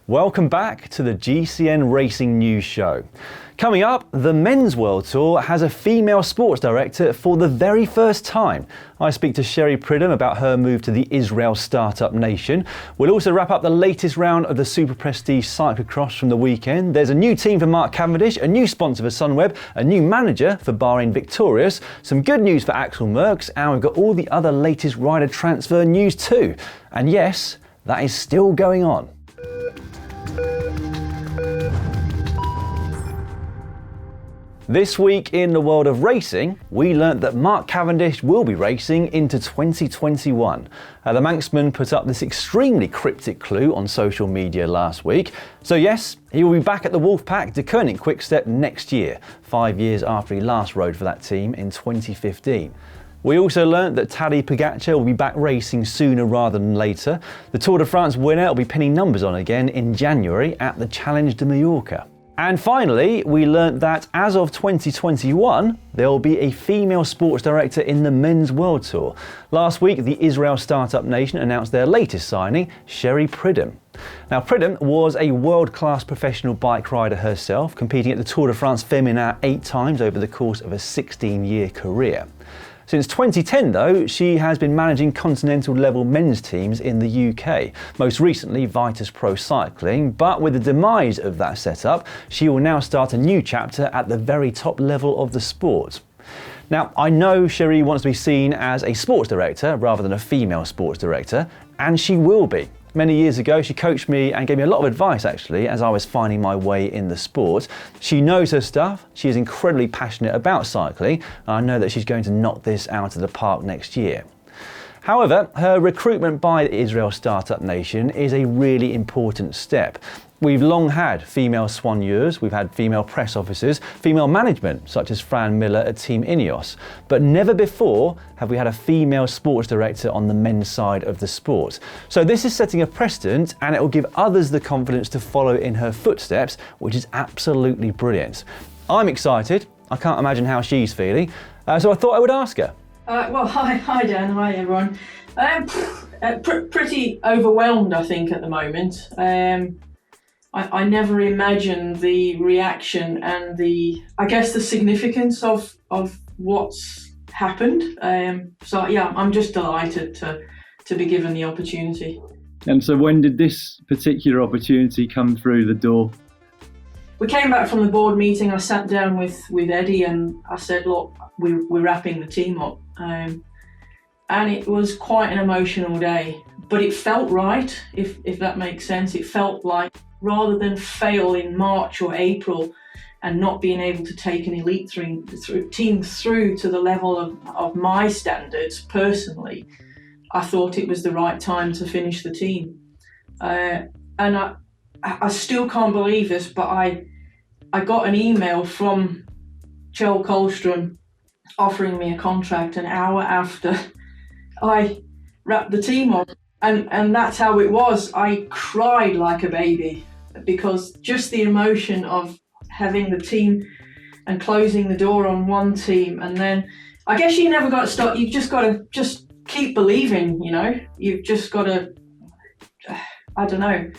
Welcome back to the GCN Racing News Show. Coming up, the Men's World Tour has a female sports director for the very first time. I speak to Cherie Pridham about her move to the Israel startup nation. We'll also wrap up the latest round of the Super Prestige Cyclocross from the weekend. There's a new team for Mark Cavendish, a new sponsor for Sunweb, a new manager for Bahrain Victorious, some good news for Axel Merckx, and we've got all the other latest rider transfer news too. And yes, that is still going on. This week in the world of racing, we learnt that Mark Cavendish will be racing into 2021. The Manxman put up this extremely cryptic clue on social media last week. So yes, he will be back at the Wolfpack De Koning Quickstep next year, 5 years after he last rode for that team in 2015. We also learnt that Tadej Pogačar will be back racing sooner rather than later. The Tour de France winner will be pinning numbers on again in January at the Challenge de Mallorca. And finally, we learnt that as of 2021, there will be a female sports director in the Men's World Tour. Last week, the Israel startup nation announced their latest signing, Cherie Pridham. Now, Pridham was a world-class professional bike rider herself, competing at the Tour de France Féminin 8 times over the course of a 16-year career. Since 2010 though, she has been managing continental level men's teams in the UK, most recently Vitus Pro Cycling, but with the demise of that setup, she will now start a new chapter at the very top level of the sport. Now, I know Cherie wants to be seen as a sports director rather than a female sports director, and she will be. Many years ago, she coached me and gave me a lot of advice actually as I was finding my way in the sport. She knows her stuff, she is incredibly passionate about cycling, and I know that she's going to knock this out of the park next year. However, her recruitment by the Israel startup nation is a really important step. We've long had female soigneurs, we've had female press officers, female management such as Fran Miller at Team InEOS, but never before have we had a female sports director on the men's side of the sport. So this is setting a precedent and it will give others the confidence to follow in her footsteps, which is absolutely brilliant. I'm excited, I can't imagine how she's feeling, so I thought I would ask her. Hi Dan, hi everyone. Pretty overwhelmed I think at the moment. I never imagined the reaction and the significance of what's happened. So yeah, I'm just delighted to be given the opportunity. And so when did this particular opportunity come through the door? We came back from the board meeting, I sat down with Eddie and I said, look, we're wrapping the team up. And it was quite an emotional day, but it felt right, if that makes sense. It felt like rather than fail in March or April and not being able to take an elite team through to the level of my standards personally, I thought it was the right time to finish the team. And I still can't believe this, but I got an email from Kjell Kolström offering me a contract an hour after I wrapped the team up. And that's how it was. I cried like a baby because just the emotion of having the team and closing the door on one team. And then I guess you never got to stop. You've just got to just keep believing, you know. You've just got to, I don't know.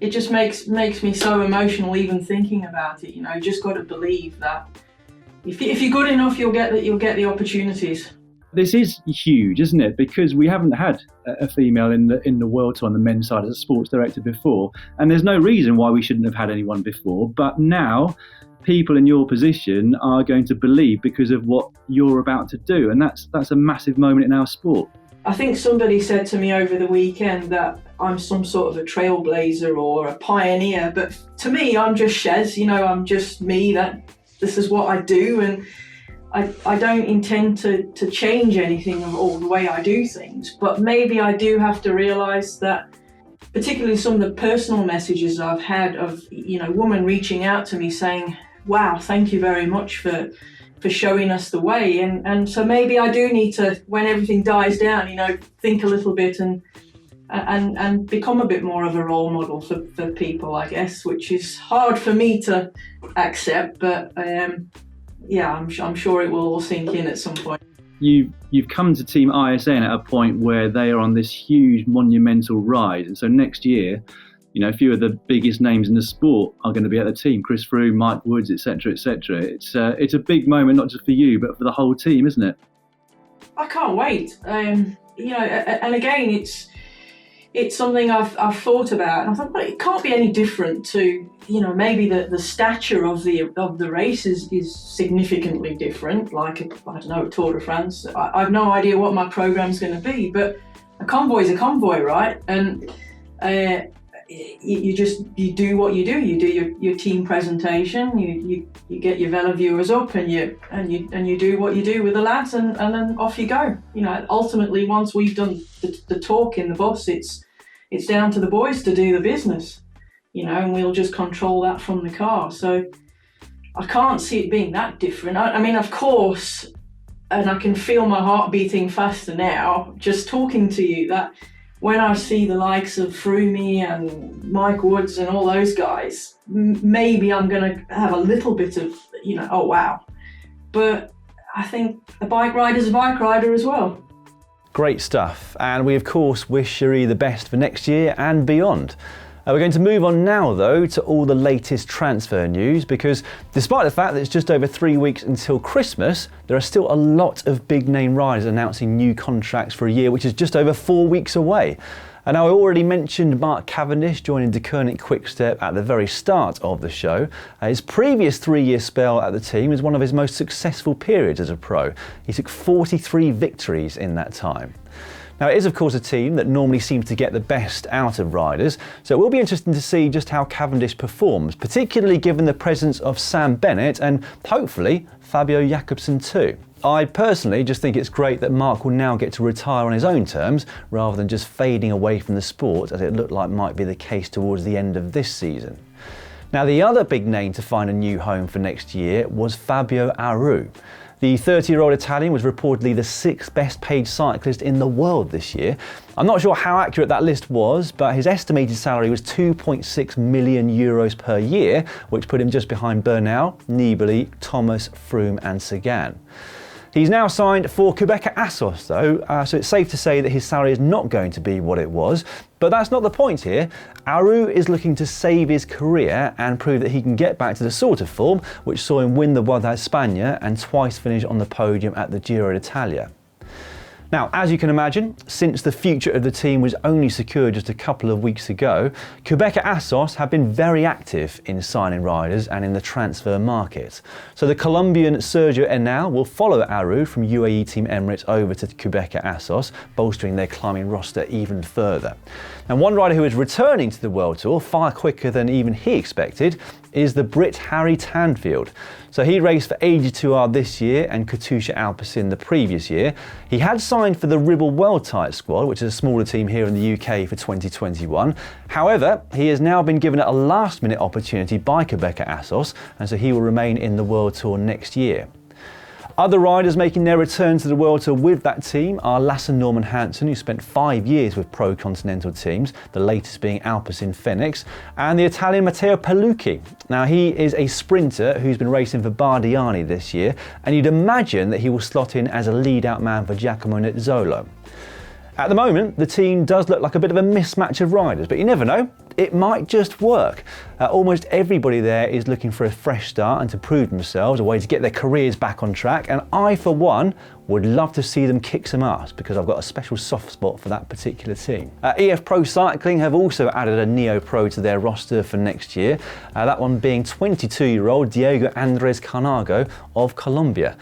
It just makes me so emotional even thinking about it, you know. You just got to believe that if you're good enough, you'll get the opportunities. This is huge, isn't it? Because we haven't had a female in the world tour on the men's side as a sports director before, and there's no reason why we shouldn't have had anyone before. But now, people in your position are going to believe because of what you're about to do, and that's a massive moment in our sport. I think somebody said to me over the weekend that I'm some sort of a trailblazer or a pioneer, but to me, I'm just Shez. You know, I'm just me. That this is what I do, and I don't intend to change anything or the way I do things, but maybe I do have to realise that, particularly some of the personal messages I've had of, you know, women reaching out to me saying, wow, thank you very much for showing us the way. And so maybe I do need to, when everything dies down, you know, think a little bit and become a bit more of a role model for people, I guess, which is hard for me to accept, but yeah, I'm sure it will all sink in at some point. You've come to Team ISN at a point where they are on this huge monumental ride, and so next year a few of the biggest names in the sport are going to be at the team. Chris Froome, Mike Woods, etc., etc. It's a big moment, not just for you, but for the whole team, isn't it? I can't wait. And again, it's something I've thought about, and I thought, well, it can't be any different to, maybe the stature of the race is significantly different. Like, I don't know, Tour de France. I've no idea what my program's going to be, but a convoy is a convoy, right? And you do what you do. You do your team presentation. You get your Vela viewers up, and you do what you do with the lads, and then off you go. Ultimately, once we've done the talk in the bus, it's down to the boys to do the business, and we'll just control that from the car. So I can't see it being that different. I mean, of course, and I can feel my heart beating faster now just talking to you, that when I see the likes of Froome and Mike Woods and all those guys, maybe I'm going to have a little bit of, oh wow. But I think a bike rider's a bike rider as well. Great stuff, and we of course wish Cherie the best for next year and beyond. We're going to move on now though to all the latest transfer news, because despite the fact that it's just over 3 weeks until Christmas, there are still a lot of big name riders announcing new contracts for a year which is just over 4 weeks away. And now I already mentioned Mark Cavendish joining De Koning Quick-Step at the very start of the show. His previous 3-year spell at the team is one of his most successful periods as a pro. He took 43 victories in that time. Now, it is of course a team that normally seems to get the best out of riders, so it will be interesting to see just how Cavendish performs, particularly given the presence of Sam Bennett and hopefully Fabio Jakobsen too. I personally just think it's great that Mark will now get to retire on his own terms rather than just fading away from the sport, as it looked like might be the case towards the end of this season. Now, the other big name to find a new home for next year was Fabio Aru. The 30-year-old Italian was reportedly the 6th best paid cyclist in the world this year. I'm not sure how accurate that list was, but his estimated salary was €2.6 million per year, which put him just behind Bernal, Nibali, Thomas, Froome and Sagan. He's now signed for Qhubeka Assos though, so it's safe to say that his salary is not going to be what it was. But that's not the point here. Aru is looking to save his career and prove that he can get back to the sort of form which saw him win the Vuelta a España and twice finish on the podium at the Giro d'Italia. Now, as you can imagine, since the future of the team was only secured just a couple of weeks ago, Qhubeka Assos have been very active in signing riders and in the transfer market. So the Colombian Sergio Henao will follow Aru from UAE Team Emirates over to Qhubeka Assos, bolstering their climbing roster even further. And one rider who is returning to the World Tour far quicker than even he expected is the Brit Harry Tanfield. So he raced for AG2R this year and Katusha Alpecin the previous year. He had signed for the Ribble World Tight squad, which is a smaller team here in the UK for 2021. However, he has now been given a last-minute opportunity by Qhubeka Assos, and so he will remain in the World Tour next year. Other riders making their return to the World Tour with that team are Lasse Norman Hansen, who spent 5 years with pro-continental teams, the latest being Alpecin Fenix, and the Italian Matteo Palucchi. Now, he is a sprinter who's been racing for Bardiani this year, and you'd imagine that he will slot in as a lead-out man for Giacomo Nizzolo. At the moment, the team does look like a bit of a mismatch of riders, but you never know, it might just work. Almost everybody there is looking for a fresh start and to prove themselves, a way to get their careers back on track, and I, for one, would love to see them kick some ass because I've got a special soft spot for that particular team. EF Pro Cycling have also added a neo-pro to their roster for next year, that one being 22-year-old Diego Andres Carnago of Colombia.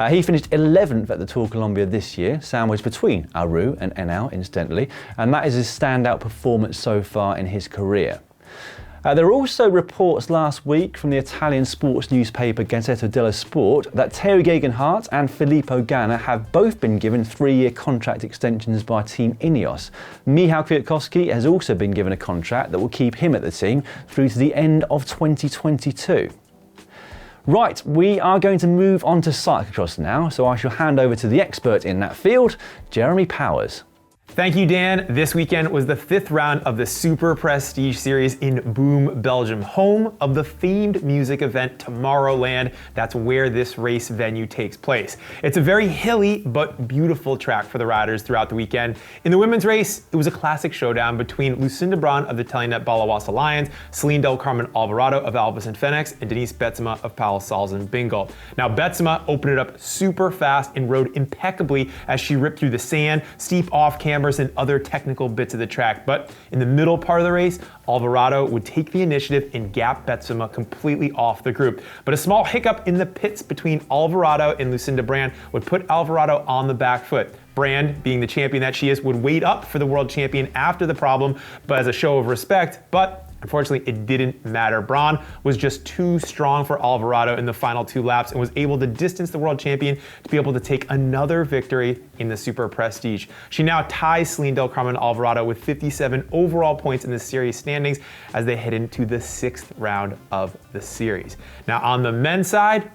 He finished 11th at the Tour Colombia this year, sandwiched between Aru and Henao, incidentally, and that is his standout performance so far in his career. There were also reports last week from the Italian sports newspaper Gazzetta dello Sport that Teo Gegenhardt and Filippo Ganna have both been given 3-year contract extensions by Team InEOS. Michał Kwiatkowski has also been given a contract that will keep him at the team through to the end of 2022. Right, we are going to move on to cyclocross now, so I shall hand over to the expert in that field, Jeremy Powers. Thank you, Dan. This weekend was the 5th round of the Super Prestige Series in Boom, Belgium, home of the themed music event Tomorrowland. That's where this race venue takes place. It's a very hilly but beautiful track for the riders throughout the weekend. In the women's race, it was a classic showdown between Lucinda Braun of the Telenet Balawas Alliance, Celine Del Carmen Alvarado of Albus and Phoenix, and Denise Betsema of Pal Salzen Bingle. Now, Betsema opened it up super fast and rode impeccably as she ripped through the sand, steep off-camber, and other technical bits of the track. But in the middle part of the race, Alvarado would take the initiative and gap Betsema completely off the group. But a small hiccup in the pits between Alvarado and Lucinda Brand would put Alvarado on the back foot. Brand, being the champion that she is, would wait up for the world champion after the problem, but as a show of respect. But unfortunately, it didn't matter. Braun was just too strong for Alvarado in the final 2 laps and was able to distance the world champion to be able to take another victory in the Super Prestige. She now ties Celine Del Carmen Alvarado with 57 overall points in the series standings as they head into the 6th round of the series. Now, on the men's side,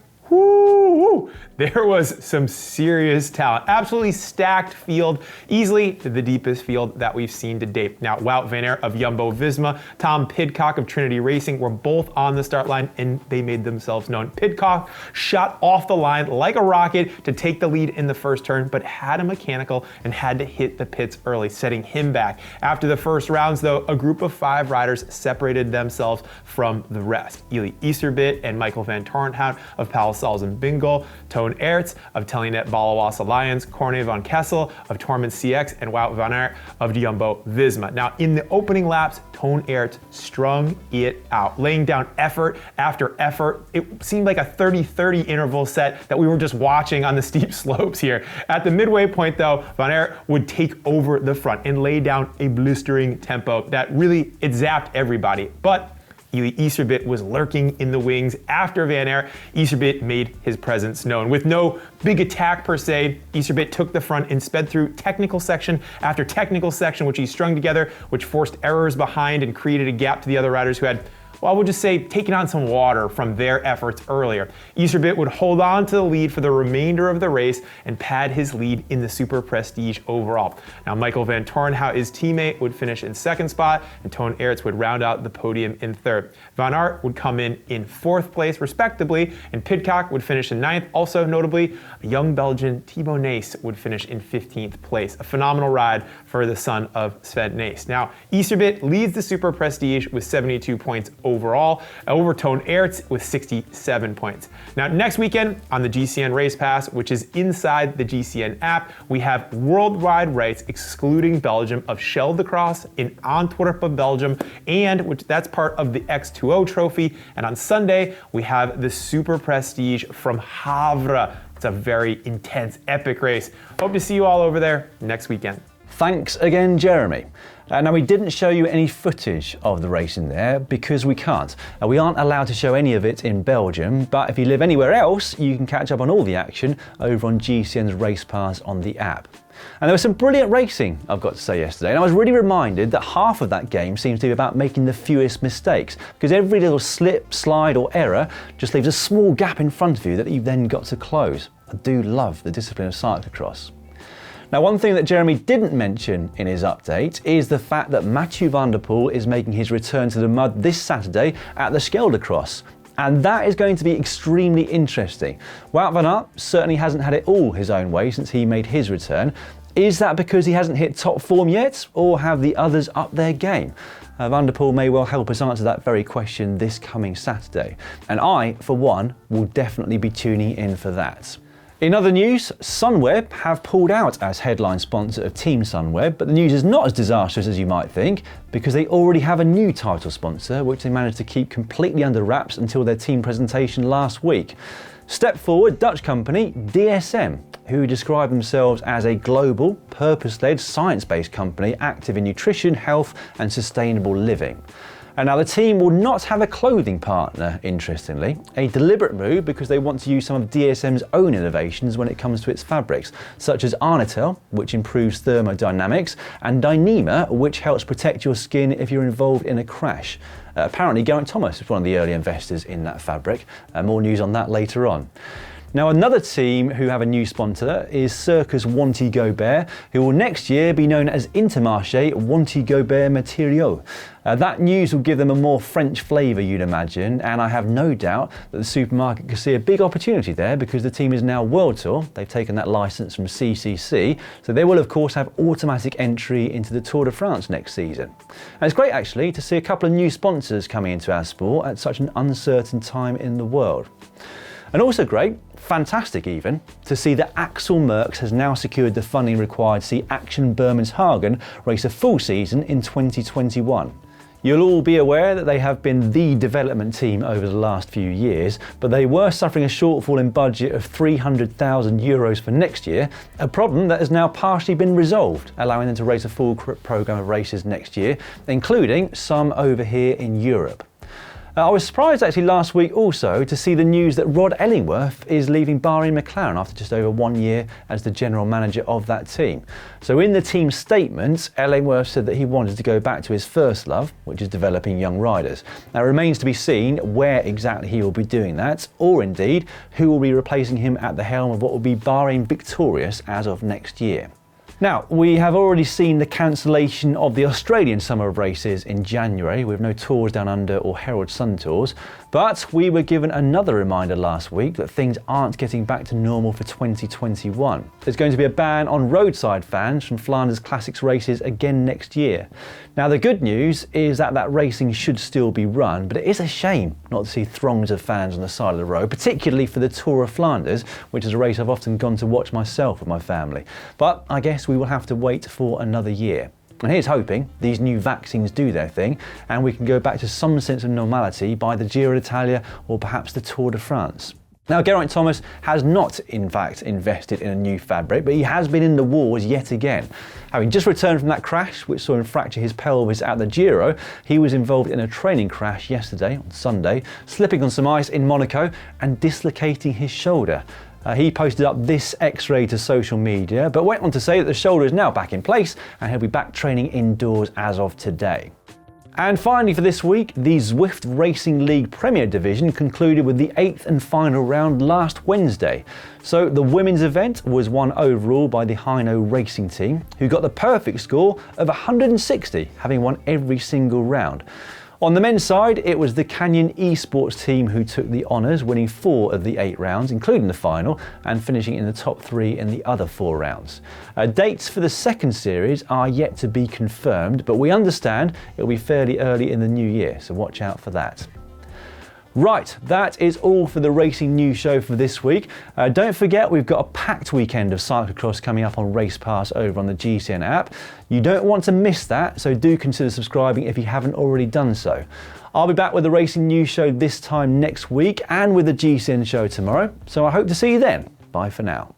there was some serious talent. Absolutely stacked field, easily the deepest field that we've seen to date. Now, Wout van Aert of Jumbo-Visma, Tom Pidcock of Trinity Racing were both on the start line and they made themselves known. Pidcock shot off the line like a rocket to take the lead in the first turn, but had a mechanical and had to hit the pits early, setting him back. After the first rounds, though, a group of 5 riders separated themselves from the rest. Eli Iserbyt and Michael van Tornhout of Pal Salzen Bingle, Toon Aerts of Telenet Balawas Alliance, Corne van Kessel of Tormund CX, and Wout van Aert of Jumbo-Visma. Now, in the opening laps, Toon Aerts strung it out, laying down effort after effort. It seemed like a 30-30 interval set that we were just watching on the steep slopes here. At the midway point, though, Van Aert would take over the front and lay down a blistering tempo that really, it zapped everybody. But Eli Iserbyt was lurking in the wings. After Van Aert, Iserbyt made his presence known. With no big attack per se, Iserbyt took the front and sped through technical section after technical section, which he strung together, which forced errors behind and created a gap to the other riders who had, well, I would just say, taking on some water from their efforts earlier. Iserbyt would hold on to the lead for the remainder of the race and pad his lead in the Super Prestige overall. Now, Michael van Tornhout, his teammate, would finish in 2nd spot, and Toon Aerts would round out the podium in 3rd. Van Aert would come in 4th place, respectively, and Pidcock would finish in 9th. Also, notably, a young Belgian, Thibaut Nys, would finish in 15th place. A phenomenal ride for the son of Sven Nys. Now, Iserbyt leads the Super Prestige with 72 points overall, over Toon Aerts with 67 points. Now, next weekend on the GCN Race Pass, which is inside the GCN app, we have worldwide rights excluding Belgium of Shell de Cross in Antwerp, Belgium, and which that's part of the X2O trophy. And on Sunday, we have the Super Prestige from Havre. It's a very intense, epic race. Hope to see you all over there next weekend. Thanks again, Jeremy. Now, we didn't show you any footage of the racing there because we can't. We aren't allowed to show any of it in Belgium, but if you live anywhere else, you can catch up on all the action over on GCN's Race Pass on the app. And there was some brilliant racing, I've got to say, yesterday, and I was really reminded that half of that game seems to be about making the fewest mistakes, because every little slip, slide or error just leaves a small gap in front of you that you've then got to close. I do love the discipline of cyclocross. Now, one thing that Jeremy didn't mention in his update is the fact that Mathieu van der Poel is making his return to the mud this Saturday at the Scheldecross. And that is going to be extremely interesting. Wout van Aert certainly hasn't had it all his own way since he made his return. Is that because he hasn't hit top form yet, or have the others upped their game? Van der Poel may well help us answer that very question this coming Saturday. And I, for one, will definitely be tuning in for that. In other news, Sunweb have pulled out as headline sponsor of Team Sunweb, but the news is not as disastrous as you might think, because they already have a new title sponsor, which they managed to keep completely under wraps until their team presentation last week. Step forward Dutch company DSM, who describe themselves as a global, purpose-led, science-based company active in nutrition, health and sustainable living. And now the team will not have a clothing partner, interestingly, a deliberate move because they want to use some of DSM's own innovations when it comes to its fabrics, such as Arnitel, which improves thermodynamics, and Dyneema, which helps protect your skin if you're involved in a crash. Apparently, Geraint Thomas is one of the early investors in that fabric. More news on that later on. Now, another team who have a new sponsor is Circus Wanty Gobert, who will next year be known as Intermarché Wanty Gobert Matériaux. That news will give them a more French flavour, you'd imagine, and I have no doubt that the supermarket could see a big opportunity there because the team is now World Tour. They've taken that licence from CCC, so they will of course have automatic entry into the Tour de France next season. And it's great actually to see a couple of new sponsors coming into our sport at such an uncertain time in the world. And also great, fantastic even, to see that Axel Merckx has now secured the funding required to see Action Bermenshagen race a full season in 2021. You'll all be aware that they have been the development team over the last few years, but they were suffering a shortfall in budget of €300,000 for next year, a problem that has now partially been resolved, allowing them to race a full programme of races next year, including some over here in Europe. I was surprised actually last week also to see the news that Rod Ellingworth is leaving Bahrain McLaren after just over 1 year as the general manager of that team. So in the team statement, Ellingworth said that he wanted to go back to his first love, which is developing young riders. Now it remains to be seen where exactly he will be doing that, or indeed who will be replacing him at the helm of what will be Bahrain Victorious as of next year. Now, we have already seen the cancellation of the Australian summer of races in January with no Tours Down Under or Herald Sun Tours, but we were given another reminder last week that things aren't getting back to normal for 2021. There's going to be a ban on roadside fans from Flanders Classics races again next year. Now, the good news is that racing should still be run, but it is a shame not to see throngs of fans on the side of the road, particularly for the Tour of Flanders, which is a race I've often gone to watch myself with my family. But I guess we will have to wait for another year. And here's hoping these new vaccines do their thing and we can go back to some sense of normality by the Giro d'Italia or perhaps the Tour de France. Now, Geraint Thomas has not, in fact, invested in a new fabric, but he has been in the wars yet again. Having just returned from that crash, which saw him fracture his pelvis at the Giro, he was involved in a training crash yesterday, on Sunday, slipping on some ice in Monaco and dislocating his shoulder. He posted up this X-ray to social media, but went on to say that the shoulder is now back in place and he'll be back training indoors as of today. And finally for this week, the Zwift Racing League Premier Division concluded with the 8th and final round last Wednesday. So the women's event was won overall by the Hino Racing team, who got the perfect score of 160, having won every single round. On the men's side, it was the Canyon Esports team who took the honours, winning 4 of the 8 rounds, including the final, and finishing in the top 3 in the other 4 rounds. Dates for the second series are yet to be confirmed, but we understand it will be fairly early in the new year, so watch out for that. Right, that is all for the Racing News Show for this week. Don't forget we've got a packed weekend of cyclocross coming up on Race Pass over on the GCN app. You don't want to miss that, so do consider subscribing if you haven't already done so. I'll be back with the Racing News Show this time next week and with the GCN show tomorrow, so I hope to see you then. Bye for now.